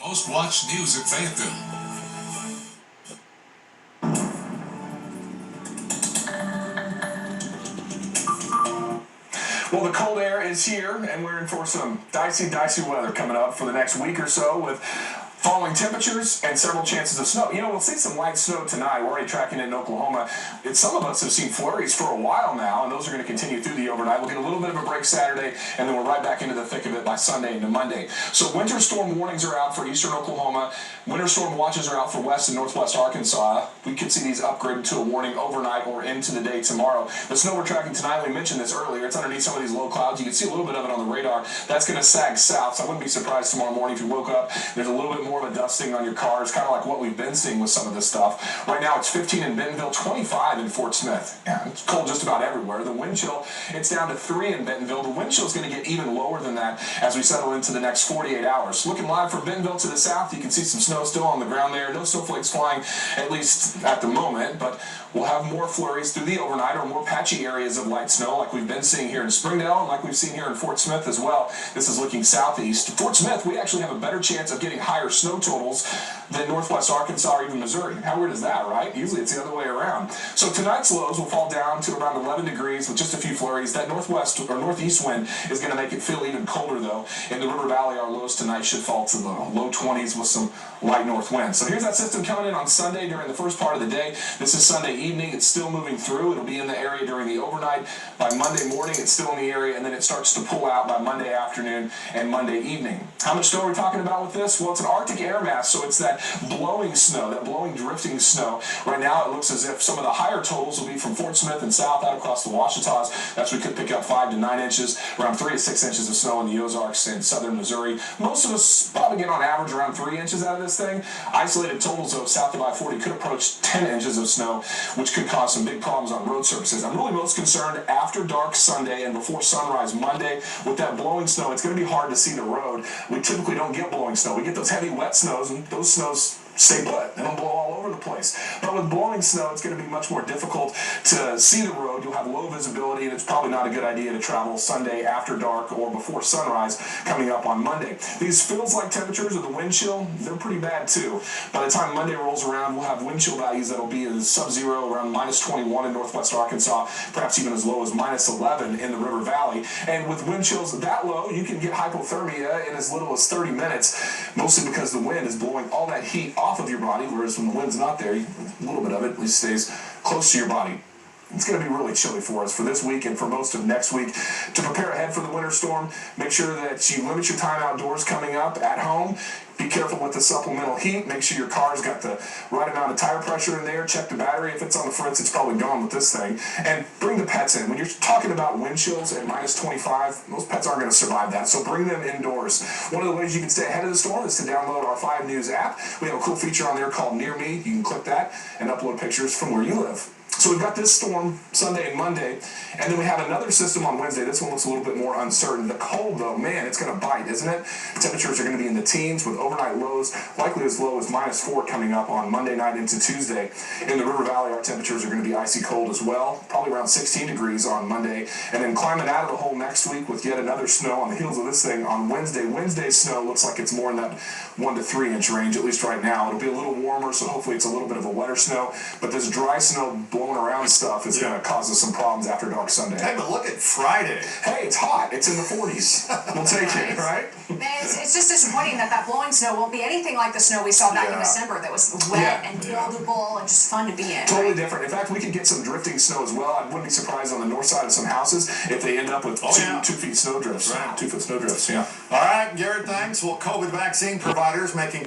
Most watched news at Fayetteville. Well, the cold air is here, and we're in for some dicey weather coming up for the next week or so with falling temperatures and several chances of snow. You know, we'll see some light snow tonight. We're already tracking it in Oklahoma. Some of us have seen flurries for a while now, and those are going to continue through the overnight. We'll get a little bit of a break Saturday, and then we're right back into the thick of it by Sunday into Monday. So winter storm warnings are out for eastern Oklahoma. Winter storm watches are out for west and northwest Arkansas. We could see these upgraded to a warning overnight or into the day tomorrow. The snow we're tracking tonight, we mentioned this earlier, it's underneath some of these low clouds. You can see a little bit of it on the radar. That's going to sag south, so I wouldn't be surprised tomorrow morning if you woke up, there's a little bit more of a dusting on your cars, kind of like what we've been seeing with some of this stuff. Right now it's 15 in Bentonville, 25 in Fort Smith. Yeah, it's cold just about everywhere. The wind chill, it's down to 3 in Bentonville. The wind chill is going to get even lower than that as we settle into the next 48 hours. Looking live for Bentonville to the south, you can see some snow still on the ground there. No snowflakes flying, at least at the moment, but we'll have more flurries through the overnight or more patchy areas of light snow like we've been seeing here in Springdale and like we've seen here in Fort Smith as well. This is looking southeast. Fort Smith, we actually have a better chance of getting higher snow totals than northwest Arkansas or even Missouri. How weird is that, right? Usually it's the other way around. So tonight's lows will fall down to around 11 degrees with just a few flurries. That northwest or northeast wind is going to make it feel even colder though. In the River Valley, our lows tonight should fall to the low 20s with some light north winds. So here's that system coming in on Sunday during the first part of the day. This is Sunday evening. It's still moving through. It'll be in the area during the overnight. By Monday morning, it's still in the area, and then it starts to pull out by Monday afternoon and Monday evening. How much snow are we talking about with this? Well, it's an Arctic air mass, so it's that blowing snow, that blowing, drifting snow. Right now, it looks as if some of the higher totals will be from Fort Smith and south out across the Ouachitas. That's where we could pick up 5 to 9 inches, around 3 to 6 inches of snow in the Ozarks and southern Missouri. Most of us probably get on average around 3 inches out of this thing. Isolated totals, though, south of I-40 could approach 10 inches of snow, which could cause some big problems on road surfaces. I'm really most concerned after dark Sunday and before sunrise Monday with that blowing snow. It's going to be hard to see the road. We typically don't get blowing snow. We get those heavy wet snows, and those snows stay put. They don't blow all over the place. But with blowing snow, it's going to be much more difficult to see the road. You'll have low visibility, and it's probably not a good idea to travel Sunday after dark or before sunrise coming up on Monday. These feels-like temperatures of the wind chill, they're pretty bad too. By the time Monday rolls around, we'll have wind chill values that'll be as sub-zero around minus 21 in northwest Arkansas, perhaps even as low as minus 11 in the River Valley. And with wind chills that low, you can get hypothermia in as little as 30 minutes, mostly because the wind is blowing all that heat off of your body, whereas when the wind's not there, a little bit of it at least stays close to your body. It's going to be really chilly for us for this week and for most of next week. To prepare ahead for the winter storm, make sure that you limit your time outdoors coming up at home. Be careful with the supplemental heat. Make sure your car's got the right amount of tire pressure in there. Check the battery. If it's on the fritz, it's probably gone with this thing. And bring the pets in. When you're talking about wind chills at minus 25, most pets aren't going to survive that. So bring them indoors. One of the ways you can stay ahead of the storm is to download our 5 News app. We have a cool feature on there called Near Me. You can click that and upload pictures from where you live. So we've got this storm Sunday and Monday, and then we have another system on Wednesday. This one looks a little bit more uncertain. The cold, though, man, it's going to bite, isn't it? Temperatures are going to be in the teens with overnight lows, likely as low as minus 4 coming up on Monday night into Tuesday. In the River Valley, our temperatures are going to be icy cold as well, probably around 16 degrees on Monday, and then climbing out of the hole next week with yet another snow on the heels of this thing on Wednesday. Wednesday's snow looks like it's more in that 1 to 3 inch range, at least right now. It'll be a little warmer, so hopefully it's a little bit of a wetter snow, but this dry snow blowing around stuff is going to cause us some problems after dark Sunday. Hey, but look at Friday. Hey, it's hot. It's in the 40s. We'll take it, right? It's just disappointing that blowing snow won't be anything like the snow we saw back in December that was wet and buildable and just fun to be in. Totally different. In fact, we could get some drifting snow as well. I wouldn't be surprised on the north side of some houses if they end up with 2 feet snow drifts. Right. 2 foot snow drifts, yeah. All right, Garrett, thanks. Well, COVID vaccine providers making